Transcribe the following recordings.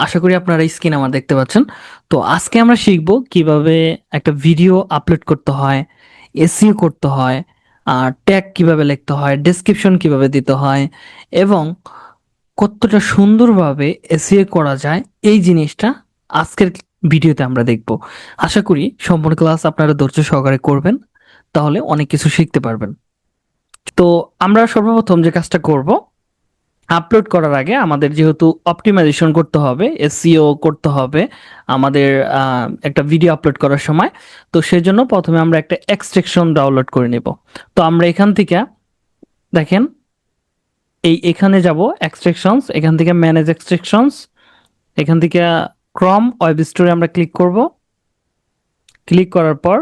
আশা করি আপনারা স্ক্রিন আমার দেখতে পাচ্ছেন। তো আজকে আমরা শিখব কিভাবে একটা ভিডিও আপলোড করতে হয়, এসইও করতে হয়, আর ট্যাগ কিভাবে লিখতে হয়, ডেসক্রিপশন কিভাবে দিতে হয় এবং কতটা সুন্দরভাবে এসইও করা যায় এই জিনিসটা আজকের ভিডিওতে আমরা দেখব। আশা করি সম্পূর্ণ ক্লাস আপনারা ধৈর্য সহকারে করবেন, তাহলে অনেক কিছু শিখতে পারবেন। তো আমরা সর্বপ্রথম যে কাজটা করব, আপলোড করার আগে আমাদের যেহেতু অপটিমাইজেশন করতে হবে, এসইও করতে হবে আমাদের একটা ভিডিও আপলোড করার সময়। তো সেজন্য প্রথমে আমরা একটা এক্সট্রাকশন ডাউনলোড করে নেব। তো আমরা এখান থেকে দেখেন এখানে যাব এক্সট্রাকশনস, এখান থেকে ম্যানেজ এক্সট্রাকশনস, এখান থেকে ক্রম ওয়েব স্টোরে আমরা ক্লিক করব। ক্লিক করার পর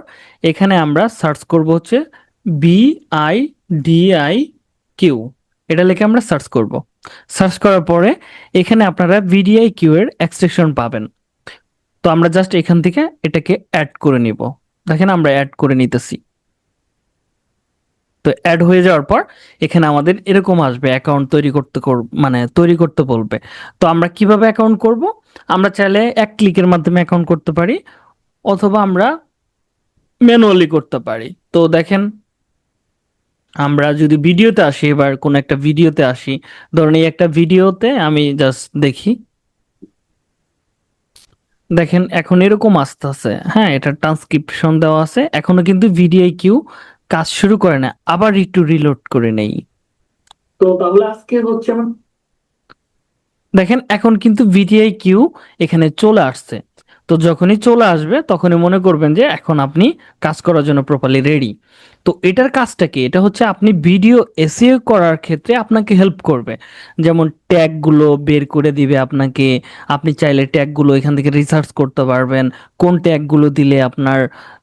এখানে আমরা সার্চ করব হচ্ছে BIDIQ, এটা লিখে আমরা সার্চ করব। সার্চ করার পরে এখানে আপনারা VDIQ এর এক্সটেনশন পাবেন। তো আমরা জাস্ট এখান থেকে এটাকে অ্যাড করে নিব। দেখেন আমরা অ্যাড করে নিতেছি। তো অ্যাড হয়ে যাওয়ার পর এখানে আমাদের এরকম আসবে অ্যাকাউন্ট তৈরি করতে মানে তৈরি করতে বলবে। তো আমরা কিভাবে অ্যাকাউন্ট করব? আমরা চাইলে এক ক্লিকের মাধ্যমে অ্যাকাউন্ট করতে পারি, অথবা আমরা ম্যানুয়ালি করতে পারি। তো দেখেন আমরা যদি ভিডিওতে আসি, এবার কোন একটা ভিডিওতে আসি, ধরুন এই একটা ভিডিওতে আমি জাস্ট দেখি, দেখেন এখন এরকম আসতেছে। হ্যাঁ, এটা ট্রান্সক্রিপশন দেওয়া আছে, এখনো কিন্তু ভিডিও কাজ শুরু করে না। আবার একটু রিলোড করে নেই। তো তাহলে আজকে হচ্ছে আমার, দেখেন এখন কিন্তু ভিডিআইকিউ এখানে চলে আসছে। তো যখনই চলে আসবে তখনই মনে করবেন যে এখন আপনি কাজ করার জন্য প্রপারলি রেডি। তো এটার কাজটা কি? এটা হচ্ছে আপনি ভিডিও এসইও করার ক্ষেত্রে আপনাকে হেল্প করবে। যেমন ট্যাগগুলো বের করে দিবে আপনাকে। আপনি চাইলে ট্যাগগুলো এখান থেকে রিসার্চ করতে পারবেন, কোন ট্যাগগুলো দিলে আপনার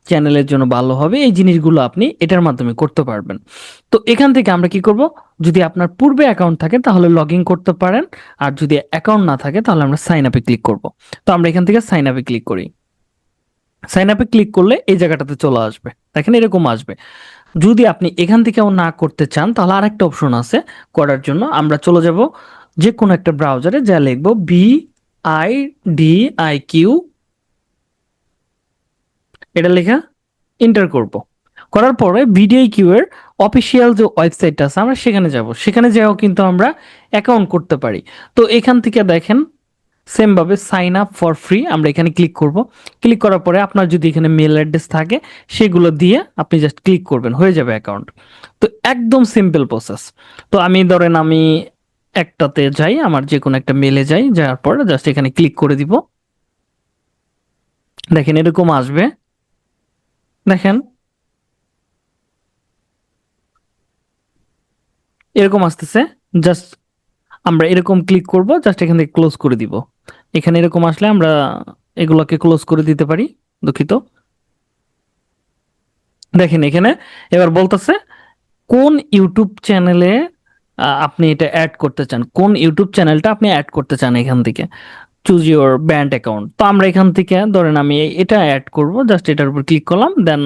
চ্যানেলের জন্য ভালো হবে, এই জিনিসগুলো আপনি এটার মাধ্যমে করতে পারবেন। তো এখান থেকে আমরা কি করব? যদি আপনার পূর্বে অ্যাকাউন্ট থাকে তাহলে লগ ইন করতে পারেন, আর যদি অ্যাকাউন্ট না থাকে তাহলে আমরা সাইন আপে ক্লিক করব। তো আমরা এখান থেকে সাইন আপে ক্লিক করি। সাইন আপে ক্লিক করলে এই জায়গাটাতে চলে আসবে, দেখেন এরকম আসবে। যদি আপনি এখান থেকেও না করতে চান তাহলে আরেকটা অপশন আছে করার জন্য। আমরা চলে যাব যে কোনো একটা ব্রাউজারে, যা লিখবো BIDIQ, এটা লেখা এন্টার করব। করার পরে ভিডিআইকিউ এর অফিসিয়াল যে ওয়েবসাইটটা আছে আমরা সেখানে যাব। সেখানে যাও কিন্তু আমরা অ্যাকাউন্ট করতে পারি। তো এখান থেকে দেখেন সেম ভাবে সাইন আপ ফর ফ্রি আমরা এখানে ক্লিক করব। ক্লিক করার পরে আপনার যদি এখানে মেল অ্যাড্রেস থাকে সেগুলো দিয়ে আপনি জাস্ট ক্লিক করবেন, হয়ে যাবে অ্যাকাউন্ট। তো একদম সিম্পল প্রসেস। তো আমি ধরেন আমি একটাতে যাই, আমার যে কোনো একটা মেলে যাই, যাওয়ার পর জাস্ট এখানে ক্লিক করে দিব। দেখেন এরকম আসবে। দেখেন এরকম আসতেছে। জাস্ট আমরা এরকম ক্লিক করব, জাস্ট এখান থেকে ক্লোজ করে দিব। এখানে এরকম আসলে আমরা এগুলোকে ক্লোজ করে দিতে পারি। দুঃখিত। দেখেন এখানে এবার বলতেছে কোন ইউটিউব চ্যানেলে আপনি এটা অ্যাড করতে চান, কোন ইউটিউব চ্যানেলটা আপনি অ্যাড করতে চান। এখান থেকে চুজ ইউর ব্যান্ড অ্যাকাউন্ট। তো আমরা এখান থেকে ধরেন আমি এটা অ্যাড করব, জাস্ট এটার উপর ক্লিক করলাম, দেন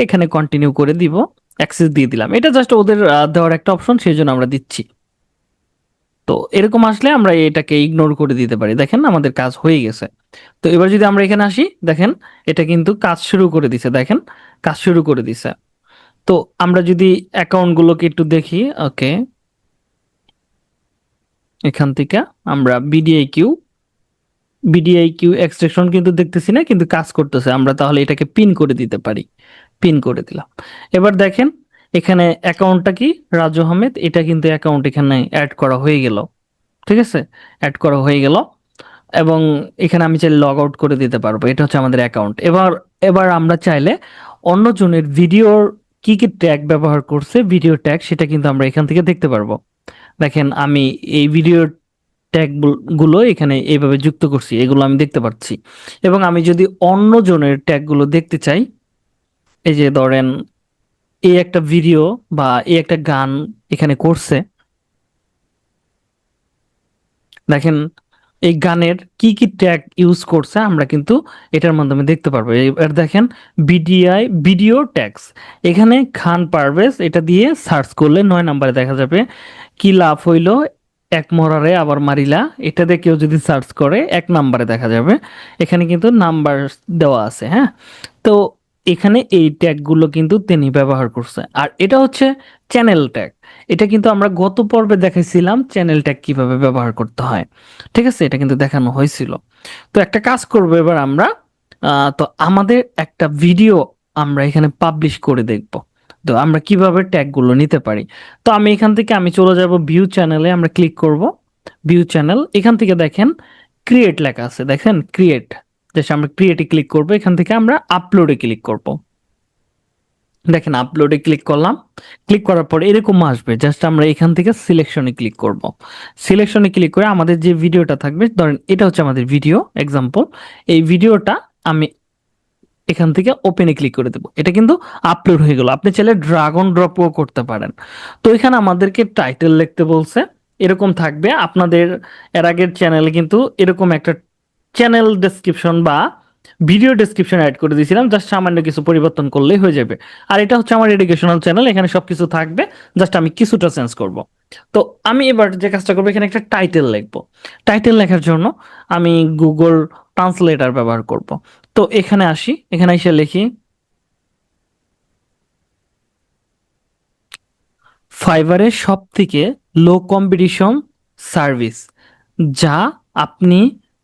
এখানে কন্টিনিউ করে দিব, অ্যাক্সেস দিয়ে দিলাম। এটা জাস্ট ওদের দেওয়ার একটা অপশন, সেই জন্য আমরা দিচ্ছি। তো এরকম আসলে আমরা এটাকে ইগনোর করে দিতে পারি। দেখেন আমাদের কাজ হয়ে গেছে। তো এবার যদি আমরা এখানে আসি, দেখেন এটা কিন্তু কাজ শুরু করে দিছে। দেখেন কাজ শুরু করে দিছে। তো আমরা যদি অ্যাকাউন্ট গুলোকে একটু দেখি, ওকে, এখান থেকে আমরা বিডিআইকিউ এক্সট্রাকশন কিন্তু দেখতেছি না, কিন্তু কাজ করতেছে। আমরা তাহলে এটাকে পিন করে দিতে পারি। পিন করে দিলাম। এবার দেখেন এখানে অ্যাকাউন্টটা কি, রাজু আহমেদ, এটা কিন্তু অ্যাকাউন্ট এখানে অ্যাড করা হয়ে গেল। ঠিক আছে, অ্যাড করা হয়ে গেল। এবং এখানে আমি চাইলে লগ আউট করে দিতে পারবো। এটা হচ্ছে আমাদের অ্যাকাউন্ট। এবার এবার আমরা চাইলে অন্যজনের ভিডিওর কি কি ট্যাগ ব্যবহার করছে, ভিডিও ট্যাগ, সেটা কিন্তু আমরা এখান থেকে দেখতে পারবো। দেখেন আমি এই ভিডিও ট্যাগ গুলো এখানে এইভাবে যুক্ত করছি, এগুলো আমি দেখতে পাচ্ছি। এবং আমি যদি অন্যজনের ট্যাগ গুলো দেখতে চাই, এই যে ধরেন এই একটা ভিডিও বা এই একটা গান এখানে করছে, দেখেন এই গানের কি কি ট্যাগ ইউজ করছে আমরা কিন্তু এটার মাধ্যমে দেখতে পারবো। এবার দেখেন ভিডিও ট্যাগস, এখানে খান পারভেজ এটা দিয়ে সার্চ করলে 9 নম্বরে দেখা যাবে। কি লাভ হইলো, এক মরারে আবার মারিলা, এটাতে কেউ যদি সার্চ করে 1 নাম্বারে দেখা যাবে। এখানে কিন্তু নাম্বার দেওয়া আছে, হ্যাঁ? তো এখানে এই ট্যাগগুলো কিন্তু তিনি ব্যবহার করছে। আর এটা হচ্ছে চ্যানেল ট্যাগ। এটা কিন্তু আমরা গত পর্বে দেখাইছিলাম চ্যানেল ট্যাগ কিভাবে ব্যবহার করতে হয়। ঠিক আছে? এটা কিন্তু দেখানো হয়েছিল। তো একটা কাজ করব এবার আমরা, তো আমাদের একটা ভিডিও আমরা এখানে পাবলিশ করে দেখব। তো আমরা কিভাবে ট্যাগগুলো নিতে পারি। তো আমি এখান থেকে আমি চলে যাব ভিউ চ্যানেলে, আমরা ক্লিক করব। ভিউ চ্যানেল, এখান থেকে দেখেন ক্রিয়েট লেখা আছে, দেখেন ক্রিয়েট। জাস্ট আমরা ক্রিয়েটে ক্লিক করব, এখান থেকে আমরা আপলোডে ক্লিক করব। দেখেন আপলোডে ক্লিক করলাম। ক্লিক করার পর এরকম আসবে, জাস্ট আমরা এখান থেকে সিলেকশনে ক্লিক করব। সিলেকশনে ক্লিক করে আমাদের যে ভিডিওটা থাকবে, ধরেন এটা হচ্ছে আমাদের ভিডিও এক্সাম্পল। এই ভিডিওটা আমি এখান থেকে ওপেনে ক্লিক করে দেবো। এটা কিন্তু আপলোড হয়ে গেল। আপনি চাইলে ড্রাগ অন ড্রপও করতে পারেন। তো এখানে আমাদেরকে টাইটেল লিখতে বলছে, এরকম থাকবে। আপনাদের এর আগের চ্যানেলে কিন্তু এরকম একটা চ্যানেল ডেসক্রিপশন বা ভিডিও ডেসক্রিপশন অ্যাড করে দিয়েছিলাম, জাস্ট সামান্য কিছু পরিবর্তন করলেই হয়ে যাবে। আর এটা হচ্ছে আমার এডুকেশনাল চ্যানেল, এখানে সবকিছু থাকবে, জাস্ট আমি কিছুটা চেঞ্জ করব। তো আমি এবার যে কাজটা করবো, এখানে একটা টাইটেল লিখবো। টাইটেল লেখার জন্য আমি গুগল ট্রান্সলেটর ব্যবহার করব। তো এখানে আসি, এখানে এসে লিখি ফাইবারের সব থেকে লো কম্পিটিশন সার্ভিস, যা আপনি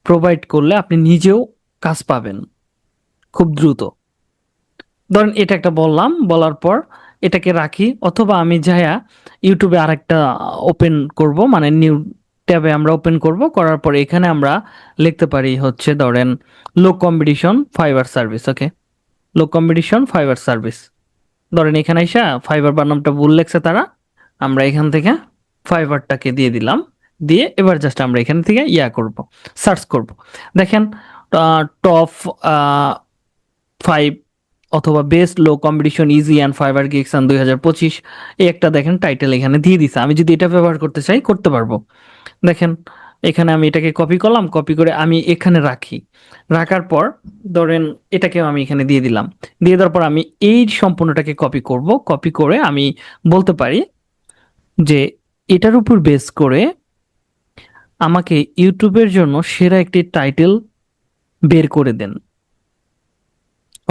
প্রোভাইড করলে আপনি নিজেও কাজ পাবেন খুব দ্রুত। ধরেন এটা একটা বললাম, বলার পর এটাকে রাখি, অথবা আমি যাইয়া ইউটিউবে আরেকটা ওপেন করব, মানে নিউ ট্যাবে আমরা ওপেন করব। করার পর এখানে আমরা লিখতে পারি হচ্ছে ধরেন লো কম্পিটিশন ফাইবার সার্ভিস। ওকে, লো কম্পিটিশন ফাইবার সার্ভিস। ধরেন এখানে আইসা ফাইবার বানামটা ভুল লেখছে তারা, আমরা এখান থেকে ফাইবারটাকে দিয়ে দিলাম। দিয়ে এবার জাস্ট আমরা এখান থেকে করব, সার্চ করব। দেখেন টপ 5 অথবা best low competition easy and fibre gigs on 2025, এই একটা দেখেন টাইটেল এখানে দিয়ে দিছে। আমি যদি এটা ব্যবহার করতে চাই করতে পারবো। দেখেন এখানে আমি এটাকে কপি করলাম, কপি করে আমি এখানে রাখি। রাখার পর ধরেন এটাকেও আমি এখানে দিয়ে দিলাম। দিয়ে দেওয়ার পর আমি এই সম্পূর্ণটাকে কপি করব। কপি করে আমি বলতে পারি যে এটার উপর বেস করে আমাকে ইউটিউবের জন্য সেরা একটি টাইটেল বের করে দেন।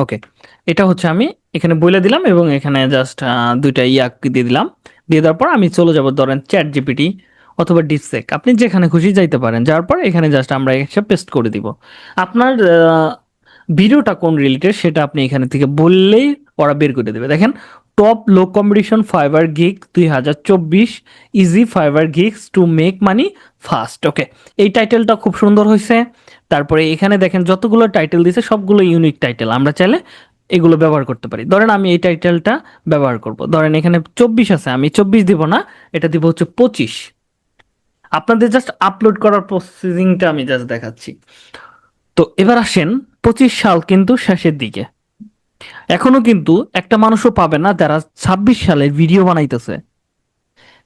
ওকে, এটা হচ্ছে আমি এখানে বলে দিলাম এবং এখানে জাস্ট দুইটা দিয়ে দিলাম। দিয়ে দেওয়ার পর আমি চলে যাব ধরেন চ্যাট জিপিটি অথবা ডিপসেক, আপনি যেখানে খুশি যাইতে পারেন। যাওয়ার পর এখানে জাস্ট আমরা এসে পেস্ট করে দিব। আপনার ভিডিওটা কোন রিলেটেড সেটা আপনি এখানে থেকে বললেই ওরা বের করে দেবে। দেখেন top low competition Fiverr gig 2024, easy Fiverr gigs to make money fast. Okay, এই টাইটেলটা খুব সুন্দর হয়েছে। তারপরে এখানে দেখেন যতগুলো টাইটেল দিছে সবগুলো ইউনিক টাইটেল, আমরা চাইলে এগুলো ব্যবহার করতে পারি। ধরেন আমি এই টাইটেলটা ব্যবহার করব, ধরেন এখানে 24 আছে, আমি 24 দিব না, এটা দিব হচ্ছে 25। আপনাদের জাস্ট আপলোড করার প্রসেসিংটা আমি জাস্ট দেখাচ্ছি। তো এবার আসেন, 25 সাল কিন্তু শেষের দিকে, এখনো কিন্তু একটা মানুষও পাবে না যারা 26 সালের ভিডিও বানাইতেছে।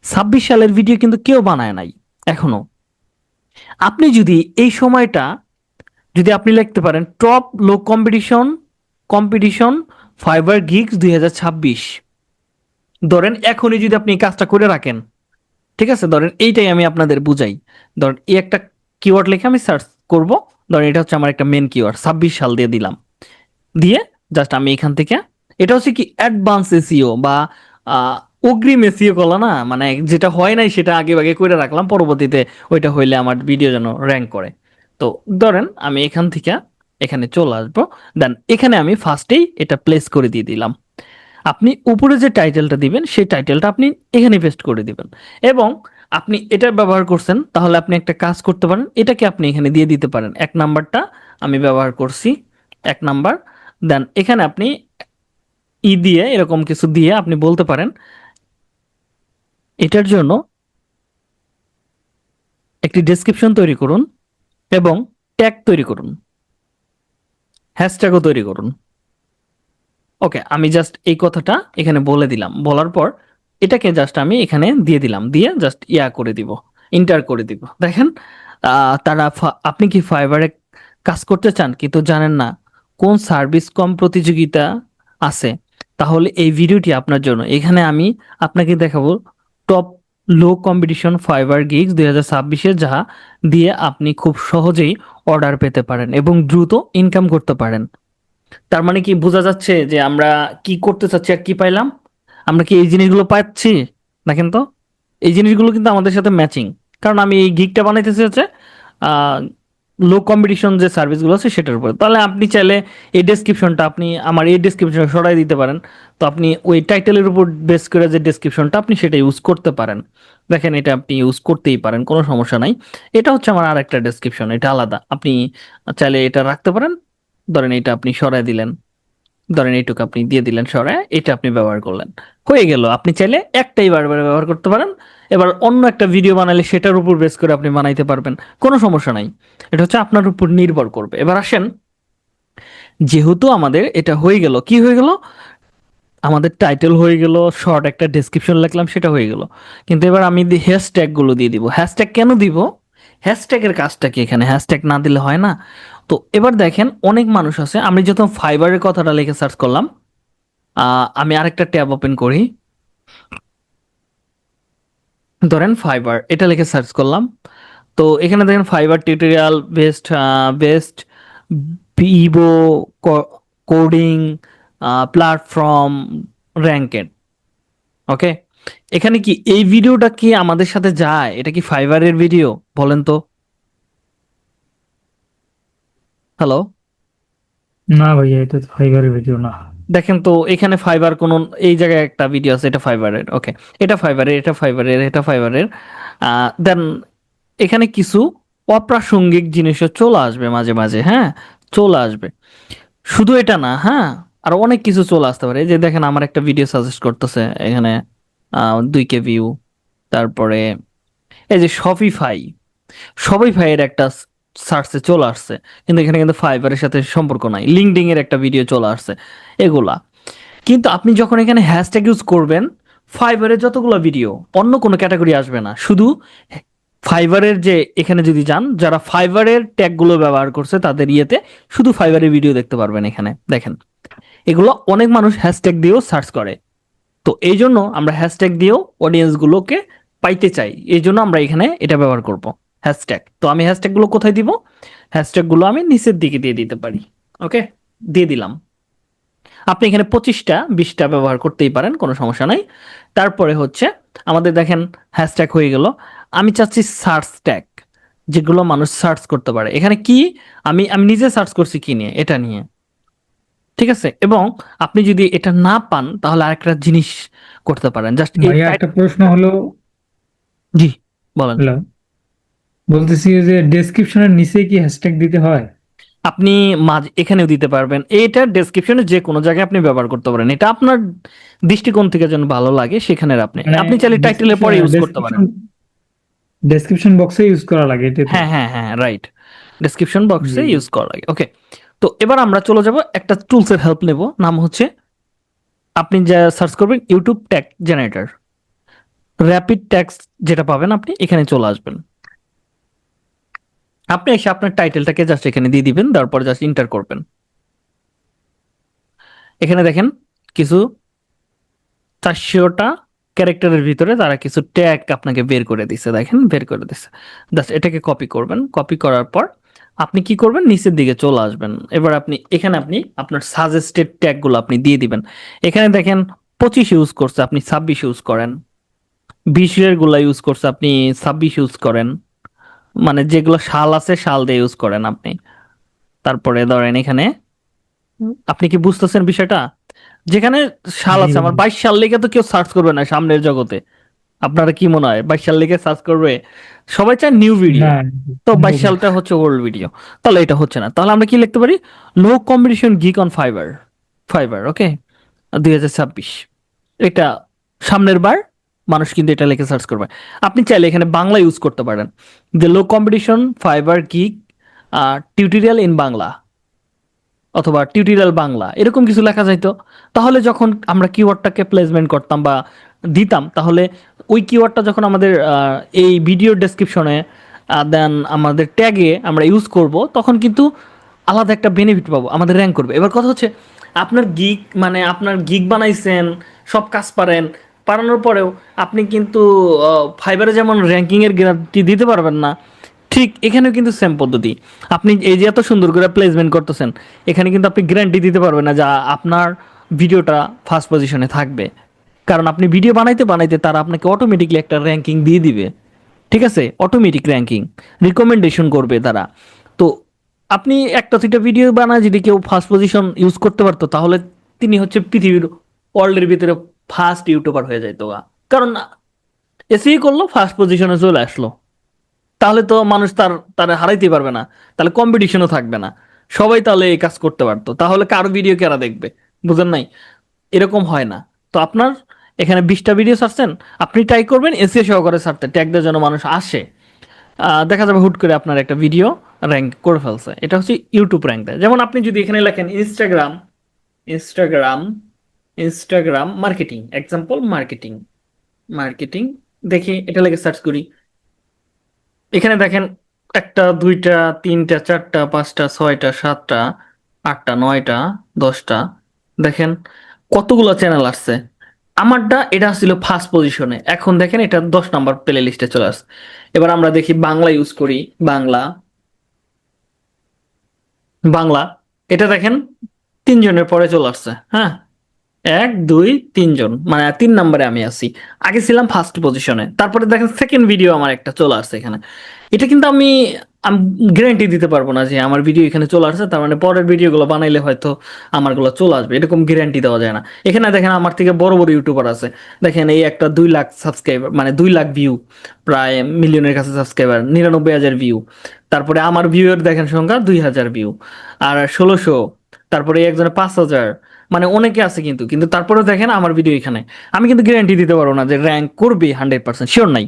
26 সালের ভিডিও কিন্তু কেউ বানায় নাই এখনো। আপনি যদি এই সময়টা যদি আপনি লিখতে পারেন top low competition competition Fiverr gigs 2026, ধরেন এখনই যদি আপনি এই কাজটা করে রাখেন, ঠিক আছে? ধরেন এইটাই আমি আপনাদের বুঝাই। ধরেন এই একটা কিওয়ার্ড লিখে আমি সার্চ করব। ধরেন এটা হচ্ছে আমার একটা মেন কিওয়ার্ড, 26 সাল দিয়ে দিলাম। দিয়ে জাস্ট আমি এখান থেকে, এটা হচ্ছে কি অ্যাডভান্স এসইও বা আহ, অগ্রিম এসইও করা না, মানে যেটা হয় নাই সেটা আগে আগে করে রাখলাম, পরবর্তীতে ওইটা হইলে আমার ভিডিও যেন র্যাঙ্ক করে। তো ধরেন আমি এখান থেকে এখানে চলে আসবো, দেন এখানে আমি ফার্স্টেই এটা প্লেস করে দিয়ে দিলাম। আপনি উপরে যে টাইটেলটা দিবেন সেই টাইটেলটা আপনি এখানে পেস্ট করে দিবেন। এবং আপনি এটা ব্যবহার করছেন, তাহলে আপনি একটা কাজ করতে পারেন, এটাকে আপনি এখানে দিয়ে দিতে পারেন। 1 নাম্বারটা আমি ব্যবহার করছি, 1 নাম্বার। দেন এখানে আপনি দিয়ে এরকম কিছু দিয়ে আপনি বলতে পারেন এটার জন্য একটি ডেসক্রিপশন তৈরি করুন এবং ট্যাগ তৈরি করুন, হ্যাশট্যাগও তৈরি করুন। ওকে, আমি জাস্ট এই কথাটা এখানে বলে দিলাম। বলার পর এটাকে জাস্ট আমি এখানে দিয়ে দিলাম, দিয়ে জাস্ট করে দিব, ইন্টার করে দিব। দেখেন আপনি কি ফাইবারে কাজ করতে চান কিন্তু জানেন না কোন সার্ভিস কম প্রতিযোগিতা আছে, তাহলে এই ভিডিওটি আপনার জন্য। এখানে আমি আপনাকে দেখাবো top low competition Fiverr gigs 2026 যা দিয়ে আপনি খুব সহজেই অর্ডার পেতে পারেন এবং দ্রুত ইনকাম করতে পারেন। তার মানে কি বোঝা যাচ্ছে যে আমরা কি করতে চাচ্ছি আর কি পাইলাম? আমরা কি এই জিনিসগুলো পাচ্ছি? দেখেন তো, এই জিনিসগুলো কিন্তু আমাদের সাথে ম্যাচিং। কারণ আমি এই গিগটা বানাইতেছি হচ্ছে লো কম্পিটিশন যে সার্ভিসগুলো আছে সেটার উপরে। তাহলে আপনি চাইলে এই ডেসক্রিপশনটা আপনি আমার এই ডেসক্রিপশনে সরাই দিতে পারেন। তো আপনি ওই টাইটেলের উপর বেস করে যে ডেসক্রিপশনটা আপনি সেটা ইউজ করতে পারেন। দেখেন এটা আপনি ইউজ করতেই পারেন, কোনো সমস্যা নাই। এটা হচ্ছে আমার আরেকটা ডেসক্রিপশন, এটা আলাদা। আপনি চাইলে এটা রাখতে পারেন। ধরেন এটা আপনি সরাই দিলেন, ধরেন এইটুকু আপনি দিয়ে দিলেন সরায়, এটা আপনি ব্যবহার করলেন, হয়ে গেল। আপনি চাইলে একটাই বারবার ব্যবহার করতে পারেন। এবার অন্য একটা ভিডিও বানালে সেটার উপর বেস করে আপনি বানাইতে পারবেন, কোনো সমস্যা নাই। এটা হচ্ছে আপনার উপর নির্ভর করবে। এবার আসেন, যেহেতু আমাদের এটা হয়ে গেল, কি হয়ে গেল, আমাদের টাইটেল হয়ে গেল, শর্ট একটা ডেসক্রিপশন লিখলাম, সেটা হয়ে গেল। কিন্তু এবার আমি হ্যাশট্যাগ গুলো দিয়ে দিব। হ্যাশট্যাগ কেন দিব? হ্যাশট্যাগের কাজটা কি এখানে? হ্যাশট্যাগ না দিলে হয় না। তো এবার দেখেন, অনেক মানুষ আছে, আমি যখন ফাইবারের কথাটা লিখে সার্চ করলাম, আমি আরেকটা ট্যাব ওপেন করি, ধরেন ফাইবার এটা লিখে সার্চ করলাম। তো এখানে দেখেন ফাইবার টিউটোরিয়াল বেস্ট, বেস্ট ভিভো কোডিং প্ল্যাটফর্ম র্যাঙ্কেড। ওকে, এখানে কি এই ভিডিওটা কি আমাদের সাথে যায়? এটা কি ফাইবারের ভিডিও? বলেন তো। হ্যালো, না ভাইয়া, এটা তো ফাইবারের ভিডিও না। দেখেন তো এখানে ফাইবার কোন, এই জায়গায় একটা ভিডিও আছে, এটা ফাইবারের। ওকে, এটা ফাইবারের, এটা ফাইবারের, এটা ফাইবারের। দেন এখানে কিছু অপ্রাসঙ্গিক জিনিসও চলে আসবে মাঝে মাঝে, হ্যাঁ, চলে আসবে। শুধু এটা না, হ্যাঁ, আর অনেক কিছু চলে আসতে পারে। এই যে দেখেন আমার একটা ভিডিও সাজেস্ট করতেছে এখানে, 2K ভিউ। তারপরে এই যে শপিফাই, শপিফাই এর একটা সার্চে চলে আসছে, কিন্তু এখানে কিন্তু ফাইবারের সাথে সম্পর্ক নাই। লিঙ্কডইন এর একটা ভিডিও চলে আসছে, এগুলা। কিন্তু আপনি যখন এখানে হ্যাশট্যাগ ইউজ করবেন, ফাইবারের যতগুলো ভিডিও, অন্য কোনো ক্যাটাগরি আসবে না, শুধু ফাইবারের যে এখানে যদি যান, যারা ফাইবারের ট্যাগগুলো ব্যবহার করছে তাদের ইয়েতে শুধু ফাইবারের ভিডিও দেখতে পারবেন। এখানে দেখেন, এগুলো অনেক মানুষ হ্যাশট্যাগ দিয়েও সার্চ করে। তো এই জন্য আমরা হ্যাশট্যাগ দিয়েও অডিয়েন্স গুলোকে পাইতে চাই, এই জন্য আমরা এখানে এটা ব্যবহার করব, হ্যাশট্যাগ। তো আমি হ্যাশট্যাগ গুলো কোথায় দিব? হ্যাশট্যাগ গুলো আমি নিচের দিকে দিয়ে দিতে পারি। ওকে, দিয়ে দিলাম। আপনি এখানে 25টা 20টা ব্যবহার করতেই পারেন, কোনো সমস্যা নাই। তারপরে হচ্ছে আমাদের দেখেন হ্যাশট্যাগ হয়ে গেল। আমি চাচ্ছি সার্চ ট্যাগ, যেগুলো মানুষ সার্চ করতে পারে। এখানে কি, আমি আমি নিজে সার্চ করছি কি নিয়ে, এটা নিয়ে, ঠিক আছে। এবং আপনি যদি এটা না পান তাহলে আরেকটা জিনিস করতে পারেন, জাস্ট এই ভাইয়া একটা প্রশ্ন হলো। জি, বলেন। হ্যালো, বলতেছি যে ডেসক্রিপশনের নিচে কি হ্যাশট্যাগ দিতে হয়? আপনি এখানেও দিতে পারবেন, এটা ডেসক্রিপশনে যে কোনো জায়গায় আপনি ব্যবহার করতে পারেন। এটা আপনার দৃষ্টিকোণ থেকে যেন ভালো লাগে সেখানে আপনি মানে আপনি চাইলে টাইটেলের ডেসক্রিপশন পরে ইউজ করতে পারেন। ডেসক্রিপশন ডেসক্রিপশন বক্সে ইউজ করা লাগে, এটাই তো? হ্যাঁ হ্যাঁ হ্যাঁ, রাইট, ডেসক্রিপশন জি বক্সে জি। ইউজ করা লাগে। ওকে, তো এবার আমরা চলে যাব একটা টুলসের হেল্প নেব, নাম হচ্ছে, আপনি যা সার্চ করবেন YouTube tag generator, rapid tax যেটা পাবেন আপনি এখানে চলে আসবেন। আপনি এসে আপনার টাইটেলটাকে জাস্ট এখানে দিয়ে দিবেন, তারপর জাস্ট ইন্টার করবেন। এখানে দেখেন কিছু 400টা ক্যারেক্টারের ভিতরে তারা কিছু ট্যাগ আপনাকে বের করে দিছে, দেখেন বের করে দিছে। জাস্ট এটাকে কপি করবেন, কপি করার পর আপনি কি করবেন, নিচের দিকে চলে আসবেন। এবার আপনি এখানে আপনি আপনার সাজেস্টেড ট্যাগগুলো আপনি দিয়ে দিবেন। এখানে দেখেন 25 ইউজ করছে, আপনি 26 ইউজ করেন। 20-এর গুলা ইউজ করছে, আপনি 26 ইউজ করেন। মানে যেগুলো শাল আছে শাল দিয়ে ইউজ করেন আপনি। তারপরে ধরেন এখানে, আপনি কি বুঝতেছেন বিষয়টা? যেখানে সাল জি আছে, আমার ভাইয়া। 22 সাল লিখে তো কেউ সার্চ করবে না সামনের জগতে। আপনারা কি মনে হয় 22 সাল লিখে সার্চ করবে? সবাই চায় নিউ ভিডিও। না, তো সম্ভব 22 না। সালটা হচ্ছে ওল্ড ভিডিও। তাহলে এটা হচ্ছে না, তাহলে আমরা কি লিখতে পারি? No competition gig on Fiverr, Fiverr. Okay, 2026, এটা সামনের বার মানুষ কিন্তু এটা লিখে সার্চ করবে। আপনি চাইলে এখানে বাংলা ইউজ করতে পারেন, যে লো কম্পিটিশন ফাইবার গিক টিউটোরিয়াল ইন বাংলা, অথবা টিউটোরিয়াল বাংলা, এরকম কিছু লেখা যাইতো। তাহলে যখন আমরা কিওয়ার্ডটাকে প্লেসমেন্ট করতাম বা দিতাম, তাহলে ওই কিওয়ার্ডটা যখন আমাদের এই ভিডিও ডেসক্রিপশনে দেন আমাদের ট্যাগে আমরা ইউজ করব, তখন কিন্তু আলাদা একটা বেনিফিট পাবো, আমাদের র্যাঙ্ক করবে। এবার কথা হচ্ছে, আপনার গিগ মানে আপনার গিগ বানাইছেন, সব কাজ পারেন, বাড়ানোর পরেও আপনি কিন্তু ফাইবারে যেমন র্যাঙ্কিং এর গ্যারান্টি দিতে পারবেন না, ঠিক এখানেও কিন্তু সেম পদ্ধতি। আপনি এই যে এত সুন্দর করে প্লেসমেন্ট করতেছেন, এখানে কিন্তু আপনি গ্যারান্টি দিতে পারবেন না যে আপনার ভিডিওটা ফার্স্ট পজিশনে থাকবে, কারণ আপনি ভিডিও বানাইতে বানাইতে তারা আপনাকে অটোমেটিকলি একটা র্যাঙ্কিং দিয়ে দিবে। ঠিক আছে, অটোমেটিক র্যাঙ্কিং, রিকমেন্ডেশন করবে তারা। তো আপনি একটা দুইটা ভিডিও বানায় যদি কেউ ফার্স্ট পজিশন ইউজ করতে পারতো, তাহলে তিনি হচ্ছে পৃথিবীর ওয়ার্ল্ডের ভিতরে ফার্স্ট ইউটিউবার হয়ে যাইতো গা। কারণ এসেই করলো, ফার্স্ট পজিশনে চলে আসলো, তাহলে তো মানুষ তার হারাইতে পারবে না, তাহলে কম্পিটিশনও থাকবে না, সবাই তাহলে এই কাজ করতে পারতো, তাহলে কার ভিডিও কারা দেখবে? বুঝেন নাই? এরকম হয় না। তো আপনার এখানে 20টা ভিডিও ছাড়ছেন, আপনি ট্রাই করবেন এসিও সহকারে ছাড়তে, ট্যাগ দেওয়ার জন্য মানুষ আসে। দেখা যাবে হুট করে আপনার একটা ভিডিও র্যাঙ্ক করে ফেলছে। এটা হচ্ছে ইউটিউব র্যাঙ্ক দেয়। যেমন আপনি যদি এখানে লেখেন Instagram, Instagram, Instagram marketing, example marketing, marketing, দেখি এটা লেগে সার্চ করি। এখানে দেখেন একটা, দুইটা, তিনটা, চারটা, পাঁচটা, ছয়টা, সাতটা, আটটা, নয়টা, 10টা, দেখেন কতগুলো চ্যানেল আসছে। আমারটা এটা ছিল ফার্স্ট পজিশনে, এখন দেখেন এটা 10 নাম্বার প্লে লিস্টে চলে আসছে। এবার আমরা দেখি বাংলা ইউজ করি, বাংলা, বাংলা, এটা দেখেন 3 জনের পরে চলে আসছে। হ্যাঁ, 1 2 3 জন, মানে 3 নাম্বারে আমি আছি। আগে ছিলাম ফার্স্ট পজিশনে, তারপরে দেখেন সেকেন্ড ভিডিও আমার একটা চলে আসছে এখানে। এটা কিন্তু আমি গ্যারান্টি দিতে পারবো না যে আমার ভিডিও এখানে চলে আসছে, তার মানে পরের ভিডিওগুলো বানাইলে হয়তো আমারগুলো চলে আসবে, এরকম গ্যারান্টি দেওয়া যায় না। এখানে দেখেন আমার থেকে বড় বড় ইউটিউবার আছে, দেখেন এই একটা 2 লাখ সাবস্ক্রাইবার, মানে 2 লাখ ভিউ, প্রায় মিলিয়নের কাছে সাবস্ক্রাইবার, 99,000 ভিউ। তারপরে আমার ভিউয়ের দেখেন সংখ্যা 2,000 ভিউ, আর 1600, তারপরে একজনের 5,000, মানে অনেকে আছে কিন্তু, তারপরেও দেখেন আমার ভিডিও এখানে। আমি কিন্তু গ্যারান্টি দিতে পারবো না যে র্যাঙ্ক করবে, 100% শিওর নাই।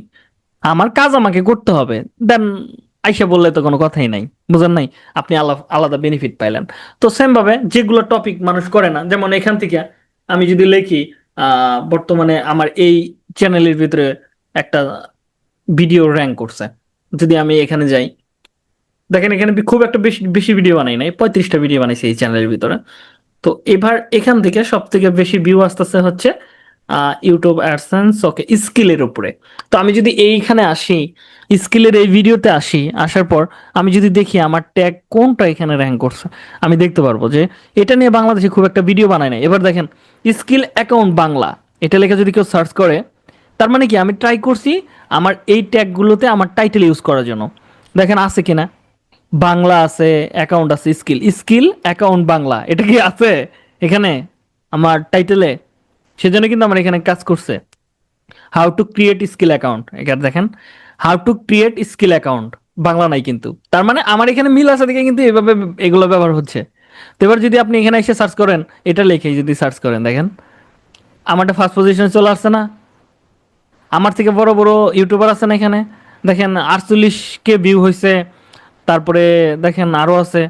আমার কাজ আমাকে করতে হবে, দেন আইসা বললে তো কোনো কথাই নাই। বুঝেন নাই? আপনি আলাদা আলাদা বেনিফিট পাইলেন। তো সেম ভাবে যেগুলো টপিক মানুষ করে না, যেমন এখান থেকে আমি যদি লিখি বর্তমানে আমার এই চ্যানেলের ভিতরে একটা ভিডিও র্যাঙ্ক করছে, যদি আমি এখানে যাই, দেখেন এখানে খুব একটা বেশি বেশি ভিডিও বানাই নাই, 35টা ভিডিও বানাইছি এই চ্যানেলের ভিতরে। তো এবার এখান থেকে সব থেকে বেশি ভিউ আসতেছে হচ্ছে ইউটিউব অ্যাডসেন্স, ওকে, স্কিলের উপরে। তো আমি যদি এইখানে আসি, স্কিলের এই ভিডিওতে আসি, আসার পর আমি যদি দেখি আমার ট্যাগ কোনটা এখানে র্যাঙ্ক করছে, আমি দেখতে পারবো যে এটা নিয়ে বাংলাদেশে খুব একটা ভিডিও বানায় না। এবার দেখেন স্কিল অ্যাকাউন্ট বাংলা, এটা লেখা যদি কেউ সার্চ করে, তার মানে কি আমি ট্রাই করছি আমার এই ট্যাগগুলোতে আমার টাইটেল ইউজ করার জন্য। দেখেন আছে কিনা, বাংলা আছে, অ্যাকাউন্ট আছে, স্কিল, স্কিল অ্যাকাউন্ট বাংলা, এটা কি আছে এখানে আমার টাইটেলে? সেজন্য কিন্তু আমার এখানে কাজ করছে how to create skill account. এখানে দেখেন how to create skill account, Bangla নাই কিন্তু, তার মানে আমার এখানে মিল আছে দেখে কিন্তু এভাবে এগুলো ব্যবহার হচ্ছে। তো এবার যদি আপনি এখানে এসে সার্চ করেন, এটা লিখে যদি সার্চ করেন, দেখেন আমারটা ফার্স্ট পজিশনে চলে আসছে না? আমার থেকে বড় বড় ইউটিউবার আছে না এখানে, দেখেন 48K ভিউ হয়েছে, তারপরে দেখেন আরো আছে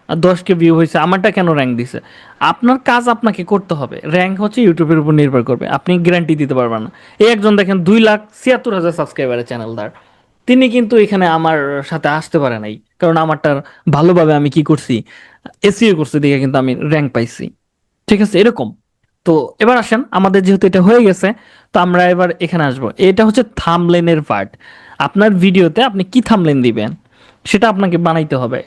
10K ভিউ হয়েছে, আমারটা কেন র্যাঙ্ক দিছে? আপনার কাজ আপনাকে করতে হবে, র্যাঙ্ক হচ্ছে ইউটিউবের উপর নির্ভর করবে, আপনি গ্যারান্টি দিতে পারবেন না। এই একজন দেখেন 2,76,000 সাবস্ক্রাইবারের চ্যানেল তার, তিনি কিন্তু এখানে আমার সাথে আসতে পারে নাই, কারণ আমারটার ভালোভাবে আমি কি করছি, এসইও করছি, দেখে কিন্তু আমি র্যাঙ্ক পাইছি। ঠিক আছে, এরকম। তো এবার আসেন, আমাদের যেহেতু এটা হয়ে গেছে, তো আমরা এবার এখানে আসবো। এটা হচ্ছে থাম্বনেলের পার্ট। আপনার ভিডিওতে আপনি কি থাম্বনেল দিবেন সেটা আপনাকে বানাইতে হবে,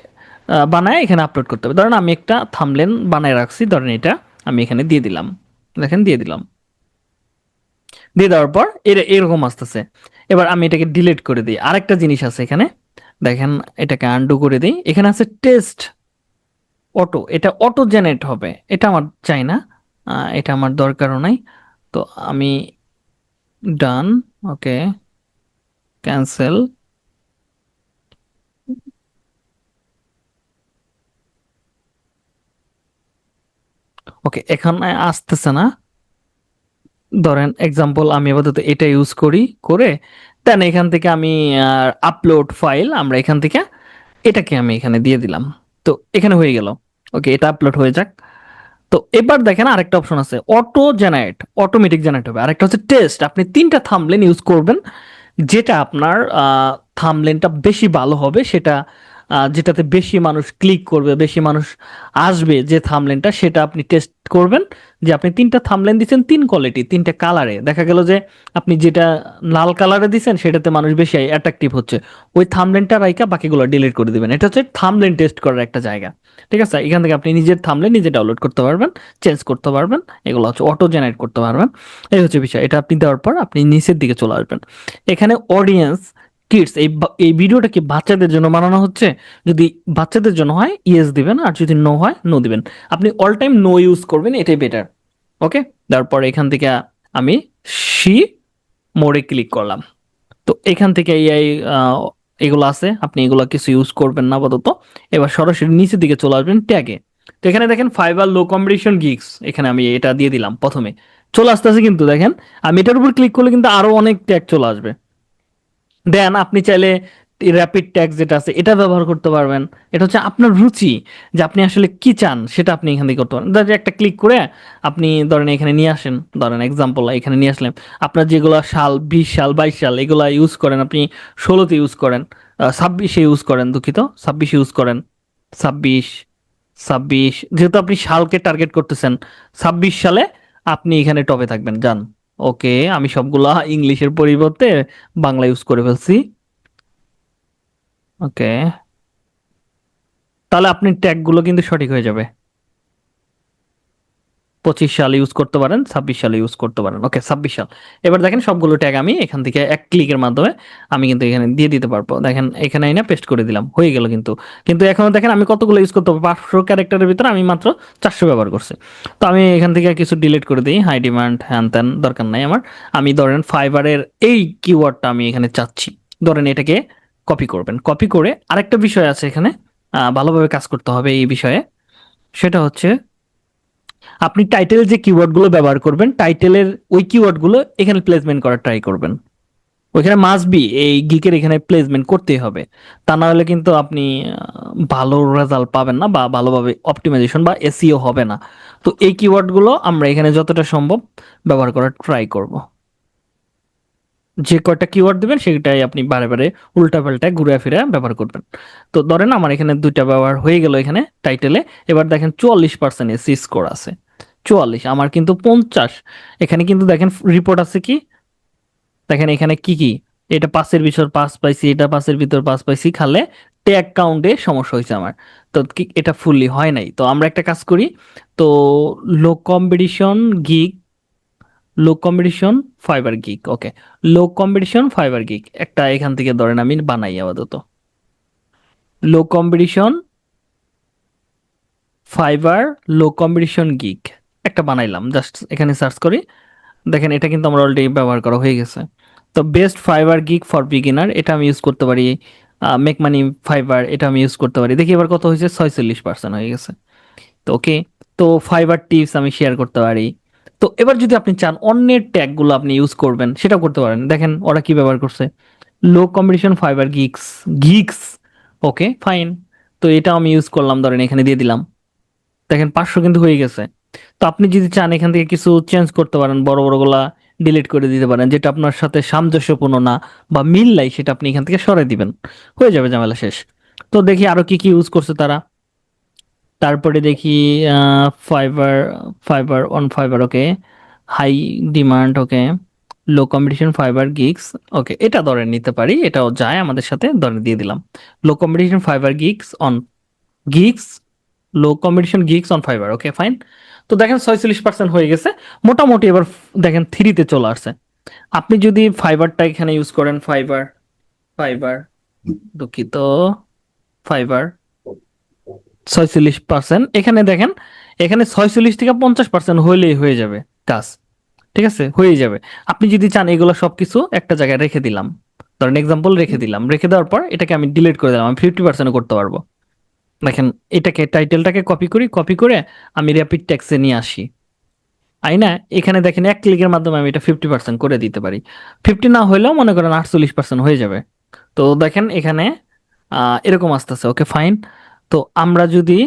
বানায় এখানে আপলোড করতে হবে। ধরেন আমি একটা থাম্বনেল বানায় রাখছি, ধরেন এটা আমি এখানে দিয়ে দিলাম, দেখেন দিয়ে দিলাম। দিয়ে দেওয়ার পর এরকম আসতেছে। এবার আমি এটাকে ডিলিট করে দিই। আরেকটা জিনিস আছে এখানে, দেখেন এটাকে আনডু করে দিই। এখানে আছে টেস্ট অটো, এটা অটো জেনারেট হবে, এটা আমার চাই না, এটা আমার দরকারও নাই। তো আমি ডান, ওকে, ক্যান্সেল। ওকে, এখানে আসতেছে না। ধরেন এক্সাম্পল আমি আপাতত এটা ইউজ করি, করে দেন এখান থেকে আমি আপলোড ফাইল, আমরা এখান থেকে এটাকে আমি এখানে দিয়ে দিলাম। তো এখানে হয়ে গেল। ওকে, এটা আপলোড হয়ে যাক। তো এবার দেখেন আরেকটা অপশন আছে, অটো জেনারেট, অটোমেটিক জেনারেট হবে। আরেকটা হচ্ছে টেস্ট, আপনি 3টা থাম্বনেল ইউজ করবেন, যেটা আপনার থাম্বনেলটা বেশি ভালো হবে সেটা যেটাতে বেশি মানুষ ক্লিক করবে, বেশি মানুষ আসবে, যে থাম্বনেলটা, সেটা আপনি টেস্ট করবেন। যে আপনি 3টা থাম্বনেল দিচ্ছেন, 3 কোয়ালিটি, 3টা কালারে, দেখা গেল যে আপনি যেটা লাল কালারে দিচ্ছেন সেটাতে মানুষ বেশি অ্যাট্রাকটিভ হচ্ছে, ওই থাম্বনেলটা রাইখা বাকিগুলো ডিলিট করে দিবেন। এটা হচ্ছে থাম্বনেল টেস্ট করার একটা জায়গা। ঠিক আছে, এখান থেকে আপনি নিজের থাম্বনেল নিজে ডাউনলোড করতে পারবেন, চেঞ্জ করতে পারবেন, এগুলো হচ্ছে অটো জেনারেট করতে পারবেন। এই হচ্ছে বিষয়। এটা আপনি দেওয়ার পর আপনি নিচের দিকে চলে আসবেন। এখানে অডিয়েন্স কিডস, এই ভিডিওটা কি বাচ্চাদের জন্য বানানো হচ্ছে? যদি বাচ্চাদের জন্য হয় ইয়েস দিবেন, আর যদি নো হয় নো দিবেন। আপনি অল টাইম নো ইউজ করবেন, এটাই বেটার। ওকে, তারপর এখান থেকে আমি সি মোড়ে ক্লিক করলাম। তো এখান থেকে এই এগুলো আছে, আপনি এগুলো কিছু ইউজ করবেন না আপাতত। এবার সরাসরি নিচের দিকে চলে আসবেন ট্যাগে। তো এখানে দেখেন ফাইবার লো কম্পিটিশন গিগস, এখানে আমি এটা দিয়ে দিলাম প্রথমে। চলে আসতেছে কিন্তু দেখেন, আমি এটার উপর ক্লিক করলে কিন্তু আরো অনেক ট্যাগ চলে আসবে। দেন আপনি চাইলে র্যাপিড ট্যাগ যেটা আছে এটা ব্যবহার করতে পারবেন। এটা হচ্ছে আপনার রুচি, যে আপনি আসলে কি চান সেটা আপনি এখান থেকে করতে পারেন। ধরেন একটা ক্লিক করে আপনি ধরেন এখানে নিয়ে আসেন, ধরেন এক্সাম্পল এখানে নিয়ে আসলেন। আপনার যেগুলো সাল 20 সাল 22 সাল এগুলো ইউজ করেন, আপনি 16তে ইউজ করেন, 26-এ ইউজ করেন, দুঃখিত 26 ইউজ করেন, 26, 26, যেহেতু আপনি সালকে টার্গেট করতেছেন, 26 সালে আপনি এখানে টপে থাকবেন, যান। ওকে, আমি সবগুলা ইংলিশের পরিবর্তে বাংলা ইউজ করে ফেলছি। ওকে, তাহলে আপনি ট্যাগ গুলো কিন্তু সঠিক হয়ে যাবে। 25 সাল ইউজ করতে পারেন, 26 সালে ইউজ করতে পারেন। ওকে, 26 সাল। এবার দেখেন সবগুলো ট্যাগ আমি এখান থেকে এক ক্লিকের মাধ্যমে আমি কিন্তু এখানে দিয়ে দিতে পারবো। দেখেন এখানে এনে পেস্ট করে দিলাম, হয়ে গেল কিন্তু। কিন্তু এখনো দেখেন আমি কতগুলো ইউজ করতে পারবো, 500 ক্যারেক্টারের ভিতরে আমি মাত্র 400 ব্যবহার করছি। তো আমি এখান থেকে কিছু ডিলিট করে দিই, হাই ডিমান্ড হ্যান ত্যান দরকার নাই আমার। আমি ধরেন ফাইবারের এই কিওয়ার্ডটা আমি এখানে চাচ্ছি, ধরেন এটাকে কপি করবেন। কপি করে আরেকটা বিষয় আছে এখানে, ভালোভাবে কাজ করতে হবে এই বিষয়ে। সেটা হচ্ছে আপনি টাইটেল যে কিওয়ার্ড গুলো ব্যবহার করবেন, টাইটেলের ওই কিওয়ার্ড গুলো এখানে প্লেসমেন্ট করার ট্রাই করবেন। ওইখানে মাস্ট বি এই গিকের এখানে প্লেসমেন্ট করতেই হবে। তা না হলে কিন্তু আপনি ভালো রেজাল্ট পাবেন না, বা ভালোভাবে অপটিমাইজেশন বা এসইও হবে না। তো এই কিওয়ার্ড গুলো আমরা এখানে যতটা সম্ভব ব্যবহার করার ট্রাই করব। যে কয়টা কিওয়ার্ড দিবেন সেটাই আপনি বারে বারে উল্টা পাল্টা ঘুরে ফিরে ব্যবহার করবেন। তো ধরেন আমার এখানে 2টা ব্যবহার হয়ে গেল এখানে টাইটেলে। এবার দেখেন 44% এসি স্কোর আছে, 44, আমার কিন্তু 50। এখানে কিন্তু দেখেন রিপোর্ট আছে কি, দেখেন এখানে কি কি, এটা 5-এর ভিতর 5 পাইছি, এটা 5-এর ভিতর 5 পাইছি, খালে ট্যাগ কাউন্টে সমস্যা হয়েছে আমার। তো এটা ফুললি হয় নাই। তো আমরা একটা কাজ করি। তো low competition gig, low competition Fiverr gig, okay, low competition Fiverr gig একটা এখান থেকে ধরেন আমি বানাই আপাতত। Low competition Fiverr low competition gig একটা বানাইলাম, জাস্ট এখানে সার্চ করি। দেখেন এটা কিন্তু আমার অলরেডি ব্যবহার করা হয়ে গেছে। তো best fibre gig for beginner এটা আমি ইউজ করতে পারি। মেক মানি ফাইবার এটা আমি ইউজ করতে পারি। দেখি এবার কত হয়েছে, 46% হয়ে গেছে। তো ওকে, তো ফাইবার টিপস আমি শেয়ার করতে পারি। তো এবার যদি আপনি চান অন্যের ট্যাগ গুলো আপনি ইউজ করবেন, সেটাও করতে পারেন। দেখেন ওরা কি ব্যবহার করছে, লো competition Fiverr gigs, gigs, okay fine. তো এটা আমি ইউজ করলাম, ধরেন এখানে দিয়ে দিলাম। দেখেন 500 কিন্তু হয়ে গেছে। তো আপনি যদি চান এখান থেকে কিছু চেঞ্জ করতে পারেন, বড় বড় গুলা ডিলিট করে দিতে পারেন, যেটা আপনার সাথে সামঞ্জস্যপূর্ণ না বা মিল নাই সেটা আপনি এখান থেকে সরাই দিবেন, হয়ে যাবে, ঝামেলা শেষ। তো দেখি আরো কি কি ইউজ করছে তারা। তারপরে দেখি Fiverr, Fiverr on Fiverr, okay, high demand, okay, low competition Fiverr gigs, okay, এটা ধরে নিতে পারি, এটাও যায় আমাদের সাথে, ধরে দিয়ে দিলাম। লো competition Fiverr gigs on gigs, low competition gigs on Fiverr, okay fine. তো দেখেন 46% হয়ে গেছে মোটামুটি। এবার দেখেন 3-তে চলে আসছে। আপনি যদি ফাইবারটা এখানে ইউজ করেন, ফাইবার, ফাইবার, দুঃখিত, ফাইবার 46%, এখানে দেখেন, এখানে 46 থেকে 50% হইলেই হয়ে যাবে কাজ। ঠিক আছে, হয়ে যাবে। আপনি যদি চান এগুলো সবকিছু একটা জায়গায় রেখে দিলাম, ধরেন এক্সাম্পল রেখে দিলাম, রেখে দেওয়ার পর এটাকে আমি ডিলিট করে দিলাম, আমি 50% করতে পারবো। দেখেন এটাকে টাইটেলটাকে কপি করি, কপি করে আমি র্যাপিড ট্যাক্সে নিয়ে আসি, আই না, এখানে দেখেন এক ক্লিকের মাধ্যমে আমি এটা 50% করে দিতে পারি। 50 না হলেও মনে করেন 48% হয়ে যাবে। তো দেখেন এখানে এরকম আসতেছে, ওকে ফাইন। তো আমরা যদি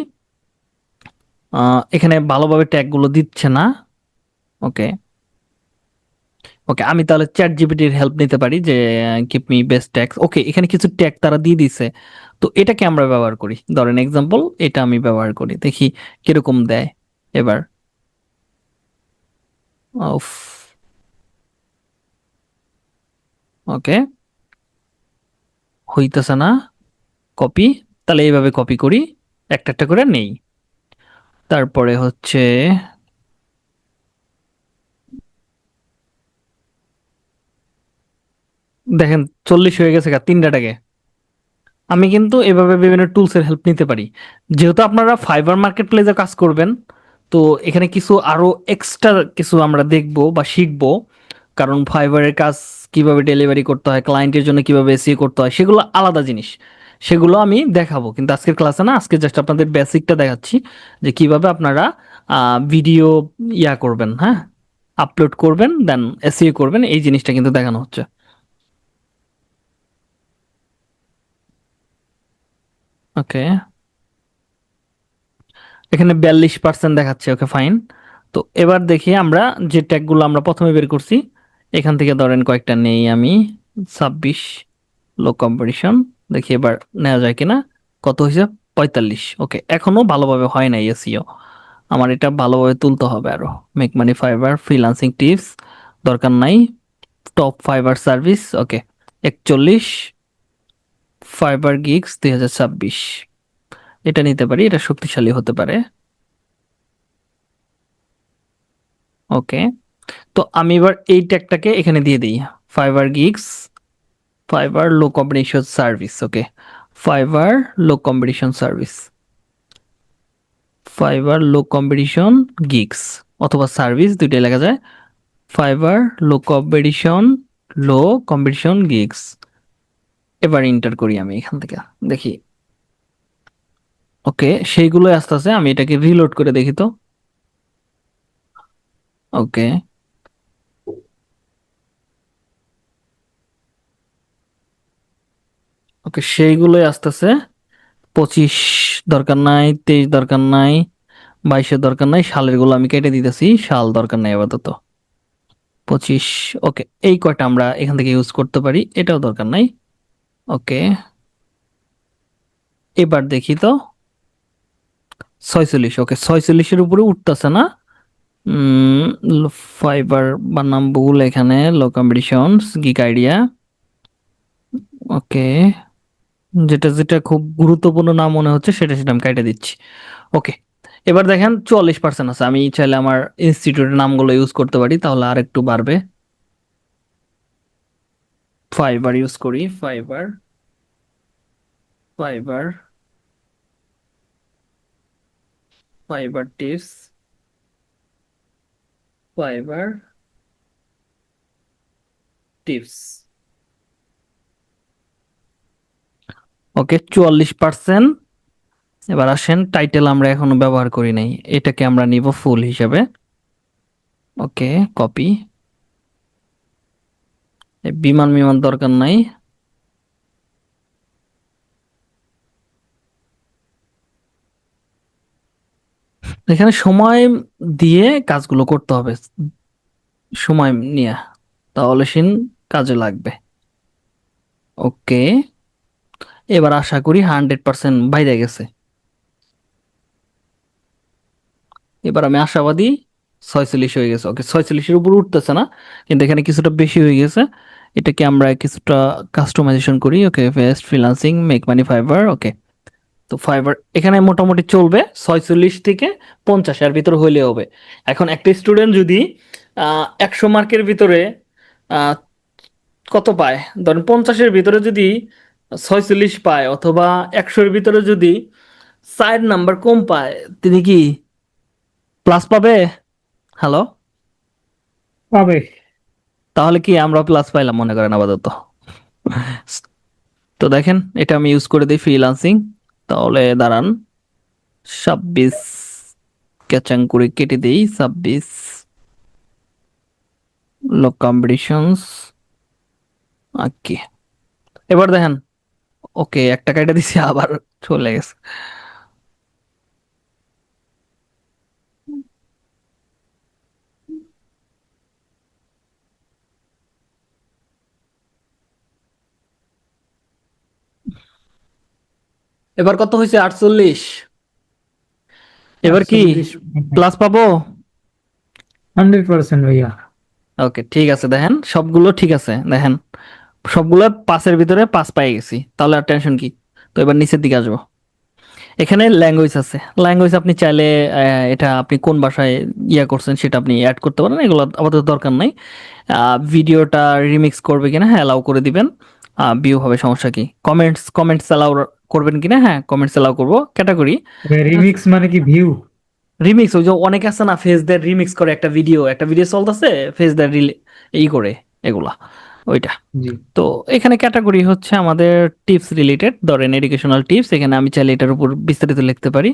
এখানে ভালোভাবে ট্যাগ গুলো দিচ্ছে না, ওকে, ওকে, আমি তাহলে চ্যাট জিপিটির হেল্প নিতে পারি যে গিভ মি বেস্ট ট্যাগ, ওকে, এখানে কিছু ট্যাগ তারা দিয়ে দিছে। তো এটাকে আমরা ব্যবহার করি, ধরেন এক্সাম্পল এটা আমি ব্যবহার করি, দেখি কিরকম দেয় এবার। উফ, ওকে, হইতেছে না কপি। তাহলে এইভাবে কপি করি, একটা একটা করে নেই। তারপরে হচ্ছে দেখেন 40 হয়ে গেছে 3 ডাটাকে। আমি কিন্তু এভাবে বিভিন্ন টুলস এর হেল্প নিতে পারি। যেহেতু আপনারা ফাইবার মার্কেট প্লেসে কাজ করবেন, তো এখানে কিছু আরো এক্সট্রা কিছু আমরা দেখবো বা শিখবো। কারণ ফাইবারের কাজ কিভাবে ডেলিভারি করতে হয়, ক্লায়েন্টের জন্য কিভাবে এসিও করতে হয়, সেগুলো আলাদা জিনিস। সেগুলো আমি দেখাবো, কিন্তু আজকের ক্লাসে না, আজকে জাস্ট আপনাদের বেসিকটা দেখাচ্ছি যে কিভাবে আপনারা ভিডিও করবেন, হ্যাঁ, আপলোড করবেন, দেন এসইও করবেন, এই জিনিসটা কিন্তু দেখানো হচ্ছে। ওকে, এখানে 42% দেখাচ্ছে, ওকে ফাইন। তো এবার দেখি আমরা যে ট্যাগগুলো আমরা প্রথমে বের করছি, এখান থেকে ধরেন কয়েকটা নেই আমি। 26, লো কম্পিটিশন, দেখি এবার নেওয়া যায় কিনা। কত হয়েছে? 45। ওকে, এখনো ভালোভাবে হয় নাই এসইও, আমার এটা ভালোভাবে তুলতে হবে আরো। Make money fibre, freelancing tips দরকার নাই। টপ ফাইবার সার্ভিস, ওকে 41, ফাইবার গিগস 2026, এটা নিতে পারি, এটা শক্তিশালী হতে পারে। ওকে, তো আমি এবার এই ট্যাগটাকে এখানে দিয়ে দিই, ফাইবার গিগস, ফাইবার লো কম্বিনেশন সার্ভিস। ওকে, ফাইবার লো কম্বিনেশন সার্ভিস, ফাইবার লো কম্বিনেশন গিগস, অথবা সার্ভিস দুইটাই লেখা যায়। ফাইবার লো কম্বিনেশন, লো কম্বিনেশন গিগস। এবার ইন্টার করি আমি এখান থেকে, দেখি। ওকে, সেইগুলো আস্তে আস্তে আমি এটাকে রিলোড করে দেখি তো। ওকে, ওকে, সেইগুলোই আস্তে আস্তে। 25 দরকার নাই, 23 দরকার নাই, 22-এর দরকার নাই, সালের গুলো আমি কেটে দিতেছি, সাল দরকার নাই আপাতত। 25, ওকে, এই কয়টা আমরা এখান থেকে ইউজ করতে পারি, এটাও দরকার নাই। ওকে, এবার দেখি তো। 46, ওকে, 46-এর উপরে উঠতেছে না। উম ফাইবার বানাম ভুল এখানে, লো কম্পিটিশনস গিগ আইডিয়া। ওকে, যেটা যেটা খুব গুরুত্বপূর্ণ না মনে হচ্ছে সেটা সেটা আমি কেটে দিচ্ছি। ওকে, এবার দেখেন 44% আছে, আমি চাইলে আমার ইনস্টিটিউটের নামগুলো ইউজ করতে পারি, তাহলে আর একটু বাড়বে। ফাইবার ইউজ করি, Fiverr, Fiverr, Fiverr tips, Fiverr tips. Okay, 44%। এবার আসেন, টাইটেল আমরা এখনো ব্যবহার করি নাই, এটাকে আমরা নিব ফুল হিসাবে। ওকে, কপি, বিমান বিমান দরকার নাই। এখানে সময় দিয়ে কাজগুলো করতে হবে, সময় নিয়ে, তাহলে সিন কাজে লাগবে। ওকে, এবার আশা করি 100% বাইরে গেছে। এবার আমি আশাবাদী, 46 হয়ে গেছে। ওকে, 46-এর উপর উঠতেছে না, কিন্তু এখানে কিছুটা বেশি হয়ে গেছে। এটাকে আমরা কিছুটা কাস্টমাইজেশন করি। Okay, fast freelancing make money Fiverr. Okay, তো ফাইবার এখানে মোটামুটি চলবে 46 থেকে 50 এর ভিতরে হইলে হবে। এখন একটা স্টুডেন্ট যদি 100 মার্কের ভিতরে আহ, কত পায়, ধরেন 50-এর ভিতরে যদি 46 পায়, অথবা 100-এর ভিতরে যদি 4 নাম্বার কম পায়, তিনি কি প্লাস পাবে? হ্যালো, পাবে। তাহলে কি আমরা প্লাস পাইলাম মনে করেন আপাতত? তো দেখেন, এটা আমি ইউজ করে দিই ফ্রিল্যান্সিং, তাহলে দাঁড়ান, 26 ক্যাচাং করে কেটে দেই, 26 লক কম্পিটিশনস। ওকে, এবার দেখেন, ওকে, একটা কেটে দিছি, আবার চলে গেছে। এবার কত হয়েছে? 48। এবার কি 48 প্লাস পাবো? 100% ভাইয়া। ওকে, ঠিক আছে, দেখেন সবগুলো ঠিক আছে, দেখেন সবগুলো পাঁচের ভিতরে পাঁচ পেয়ে গেছি, তাহলে আর টেনশন কি। তো এবার নিচের দিকে আসবো। এখানে ল্যাঙ্গুয়েজ আছে, ল্যাঙ্গুয়েজ আপনি চাইলে এটা আপনি কোন ভাষায় ইয়া করছেন সেটা আপনি অ্যাড করতে পারেন, এগুলো আপাতত দরকার নাই। ভিডিওটা রিমিক্স করবে কিনা, হ্যাঁ অ্যালাউ করে দিবেন। ভিউ হবে, সমস্যা কি? কমেন্টস অ্যালাউ করবেন কিনা, হ্যাঁ কমেন্টস অ্যালাউ করবো। ক্যাটাগরি রিমিক্স মানে কি ভিউ? রিমিক্স, ওই যে অনেকে আছে না ফেস দেয় রিমিক্স করে, একটা ভিডিও চলতেছে, ফেস দেয় ই করে, এগুলা ওইটা। জি। তো এখানে ক্যাটাগরি হচ্ছে আমাদের টিপস রিলেটেড, ধরেন এডুকেশনাল টিপস, এখানে আমি চাইলে এটার উপর বিস্তারিত লিখতে পারি।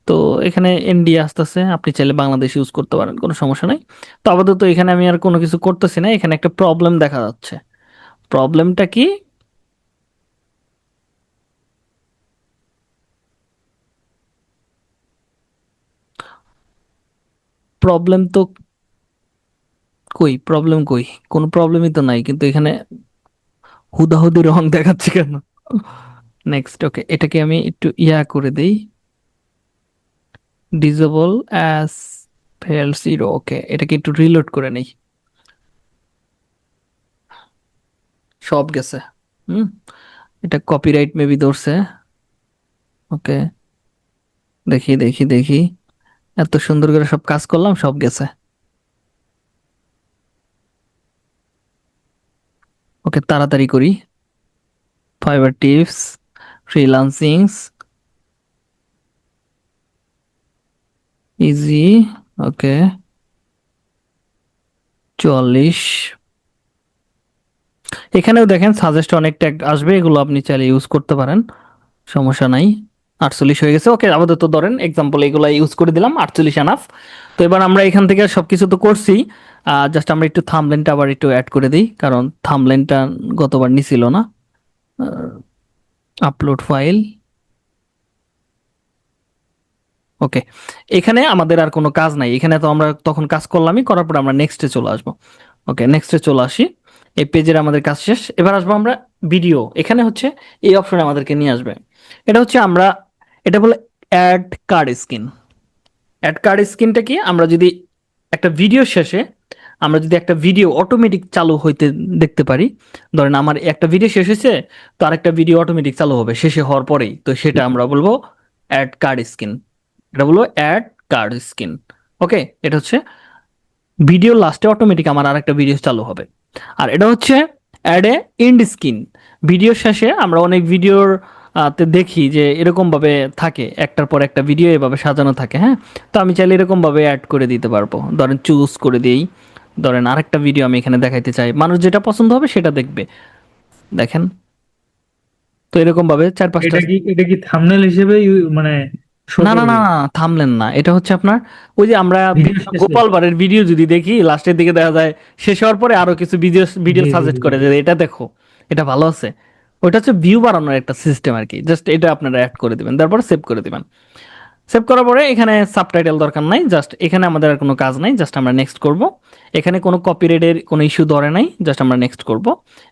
তো এখানে এনডি আসতেছে, আপনি চাইলে বাংলাদেশ ইউজ করতে পারেন, কোনো সমস্যা নাই। তো আপাতত এখানে আমি আর কোনো কিছু করতেছি না, এখানে একটা প্রবলেম দেখা যাচ্ছে। প্রবলেমটা কি? প্রবলেম তো প্রবলেম কই? কোনো প্রবলেমই তো নাই, কিন্তু এখানে হুদাহুদি রং দেখাচ্ছে কেন? নেক্সট, ওকে, এটাকে আমি একটু ইয়া করে দেই, ডিসেবল অ্যাজ ফেল জিরো। ওকে, এটাকে একটু রিলোড করে নেই। সব গেছে। হুম, এটা কপিরাইট মেবি ধরছে। ওকে, দেখি দেখি দেখি, এত সুন্দর করে সব কাজ করলাম, সব গেছে। ওকে, তাড়াতাড়ি করি। Fiverr tips, freelancings, easy. Okay, 44। এখানেও দেখেন সাজেস্ট অনেক ট্যাগ আসবে, এগুলো আপনি চাইলে ইউজ করতে পারেন, সমস্যা নাই। 48 হয়ে গেছে। ওকে, আপাতত ধরেন এক্সাম্পল এগুলো ইউজ করে দিলাম, 48 এনাফ। তো এবার আমরা এখান থেকে সবকিছু তো করছি, জাস্ট আমরা একটু থাম্বনেলটা আবার একটু অ্যাড করে দিই, কারণ থাম্বনেলটা গতবার নিছিল না। Upload file. ওকে, এখানে আমাদের আর কোনো কাজ নাই, এখানে তো আমরা তখন কাজ করলামই, করার পর আমরা নেক্সটে চলে আসবো। ওকে, নেক্সটে চলে আসি। এই পেজের আমাদের কাজ শেষ, এবার আসবো আমরা ভিডিও। এখানে হচ্ছে এই অপশনে আমাদেরকে নিয়ে আসবে। এটা হচ্ছে আমরা, এটা বলে add card screen. Add card স্ক্রিনটা কি? আমরা যদি একটা ভিডিও শেষে, আমরা যদি একটা ভিডিও অটোমেটিক চালু হইতে দেখতে পারি, ধরেন আমার একটা ভিডিও শেষ হয়েছে, তো আরেকটা ভিডিও অটোমেটিক চালু হবে শেষে হওয়ার পরেই, তো সেটা আমরা বলবো অ্যাড কার্ড স্ক্রিন। এটা বলবো অ্যাড কার্ড স্ক্রিন। ওকে, এটা হচ্ছে ভিডিও লাস্টে অটোমেটিক আমার আরেকটা ভিডিও চালু হবে। আর এটা হচ্ছে add a end screen. Video শেষে আমরা অনেক ভিডিওর তে দেখি যে এরকম ভাবে থাকে, একটার পর একটা ভিডিও এভাবে সাজানো থাকে, হ্যাঁ। তো আমি চাইলে এরকম ভাবে অ্যাড করে দিতে পারবো, ধরেন চুজ করে দিই। ধরেন আরেকটা ভিডিও আমি এখানে দেখাইতে চাই, মানুষ যেটা পছন্দ হবে সেটা দেখবে, দেখেন। তো এরকম ভাবে চার পাঁচটা। এটা কি থাম্বনেল হিসেবে মানে শো না না না করবে না, থামলেন না, এটা হচ্ছে আপনার ওই যে আমরা ভিডিও শেষে? গোপাল ভাঁড়ের ভিডিও যদি দেখি, লাস্টের দিকে দেখা যায় শেষ হওয়ার পরে আরো কিছু ভিডিও ভিডিও জি জি সাজেস্ট জি। করে যে এটা দেখো, এটা ভালো আছে। ওইটা হচ্ছে ভিউ বাড়ানোর একটা সিস্টেম আর কি, জাস্ট এটা আপনারা অ্যাড করে দিবেন, তারপর সেভ করে দিবেন। সেভ করার পরে এখানে সাবটাইটেল দরকার নাই, জাস্ট এখানে আমাদের আর কোনো কাজ নাই, জাস্ট আমরা নেক্সট করব। এখানে কোনো কপিরাইটের কোনো ইস্যু ধরে নাই, জাস্ট আমরা নেক্সট করব।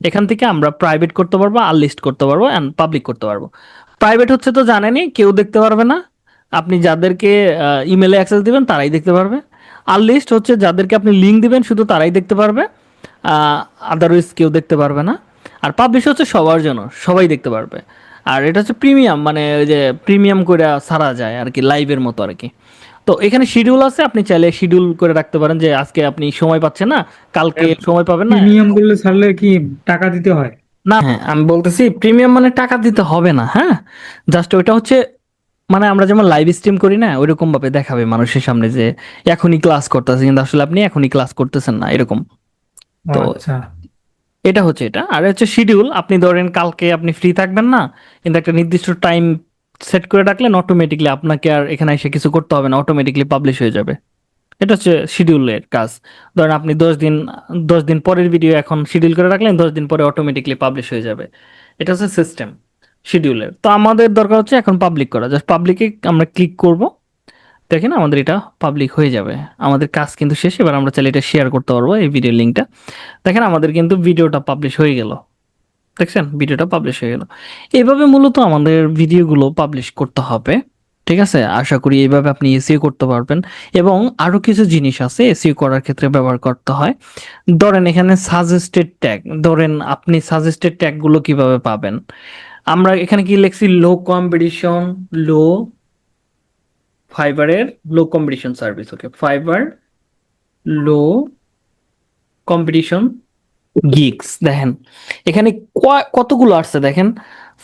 এখান থেকে আমরা প্রাইভেট করতে পারবো, আনলিস্ট করতে পারবো, এন্ড পাবলিক করতে পারবো। প্রাইভেট হচ্ছে তো জানেনই, কেউ দেখতে পারবে না, আপনি যাদেরকে ইমেলে অ্যাক্সেস দিবেন তারাই দেখতে পারবে। আনলিস্ট হচ্ছে যাদেরকে আপনি লিঙ্ক দিবেন শুধু তারাই দেখতে পারবে, আদারওয়াইজ কেউ দেখতে পারবে না। আর পাবলিশ হচ্ছে সবার জন্য, সবাই দেখতে পারবে। আর এটা হচ্ছে প্রিমিয়াম, মানে ওই যে প্রিমিয়াম করে ছাড়া যায় আর কি, লাইভের মতো আর কি। তো এখানে শিডিউল আছে, আপনি চাইলে শিডিউল করে রাখতে পারেন যে আজকে আপনি সময় পাচ্ছেন না, কালকে সময় পাবেন না। প্রিমিয়াম করলে ছাড়লে কি টাকা দিতে হয়? না, হ্যাঁ আমি বলতেছি প্রিমিয়াম মানে টাকা দিতে হবে না, হ্যাঁ। জাস্ট ওইটা হচ্ছে, মানে আমরা যেমন লাইভ স্ট্রিম করি না, ওইরকম ভাবে দেখাবে মানুষের সামনে যে এখনই ক্লাস করতেছে, কিন্তু আসলে আপনি এখনই ক্লাস করতেছেন না, এরকম। ও তো আচ্ছা। এটা হচ্ছে এটা, আর হচ্ছে শিডিউল, আপনি ধরেন কালকে আপনি ফ্রি থাকবেন না, কিন্তু একটা নির্দিষ্ট টাইম সেট করে রাখলেন, অটোমেটিকলি আপনাকে আর এখানে এসে কিছু করতে হবে না, অটোমেটিকলি পাবলিশ হয়ে যাবে। এটা হচ্ছে শিডিউলের কাজ। ধরেন আপনি 10 দিন, 10 দিন পরের ভিডিও এখন শিডিউল করে রাখলেন, 10 দিন পরে অটোমেটিকলি পাবলিশ হয়ে যাবে। এটা হচ্ছে সিস্টেম শিডিউলের। তো আমাদের দরকার হচ্ছে এখন পাবলিক করা, জাস্ট পাবলিকে আমরা ক্লিক করব, দেখেন আমাদের এটা পাবলিক হয়ে যাবে। আমাদের কাজ কিন্তু শেষ, এবার আমরা চাইলে এটা শেয়ার করতে পারবো এই ভিডিও লিঙ্কটা। দেখেন আমাদের কিন্তু ভিডিওটা পাবলিশ হয়ে গেল। দেখছেন ভিডিওটা পাবলিশ হয়ে গেল। এইভাবে মূলত আমাদের ভিডিওগুলো পাবলিশ করতে হবে। ঠিক আছে? আশা করি এইভাবে আপনি এসইও করতে পারবেন এবং আরো কিছু জিনিস আছে এসইও করার ক্ষেত্রে ব্যবহার করতে হয়। ধরেন এখানে সাজেস্টেড ট্যাগ, ধরেন আপনি সাজেস্টেড ট্যাগ গুলো কিভাবে পাবেন? আমরা এখানে কি লিখছি লো কম্পিটিশন, লো ফাইবারের low competition service, okay Fiverr low competition gigs, দেখেন এখানে কতগুলো আসছে দেখেন,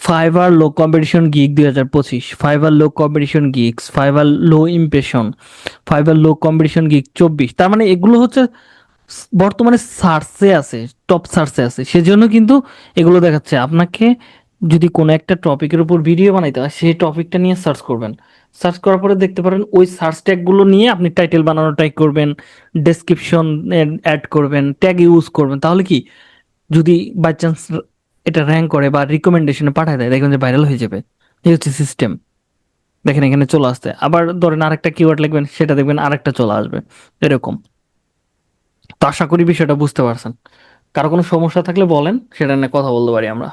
Fiverr low competition gig 2025, Fiverr low competition gigs, Fiverr low impression, Fiverr low competition gig 24। তার মানে এগুলো হচ্ছে বর্তমানে সার্চে আছে, টপ সার্চে আছে, সেজন্য কিন্তু এগুলো দেখাচ্ছে। আপনাকে যদি কোনো একটা টপিকের উপর ভিডিও বানাইতে হয় সেই টপিকটা নিয়ে সার্চ করবেন, সার্চ করার পরে দেখতে পারেন ওই সার্চ ট্যাগ গুলো নিয়ে আপনি টাইটেল বানানোর ট্রাই করবেন, ডেসক্রিপশন অ্যাড করবেন, ট্যাগ ইউজ করবেন, তাহলে কি যদি বাই চান্স এটা র্যাঙ্ক করে বা রিকমেন্ডেশনে পাঠায় দেয়, দেখবেন যে ভাইরাল হয়ে যাবে। এই হচ্ছে সিস্টেম। দেখেন এখানে চলে আসছে, আবার ধরেন আরেকটা কিওয়ার্ড লিখবেন, সেটা দেখবেন আরেকটা চলে আসবে, এরকম। তো আশা করি বিষয়টা বুঝতে পারছেন। কারো কোনো সমস্যা থাকলে বলেন, সেটা নিয়ে কথা বলতে পারি আমরা।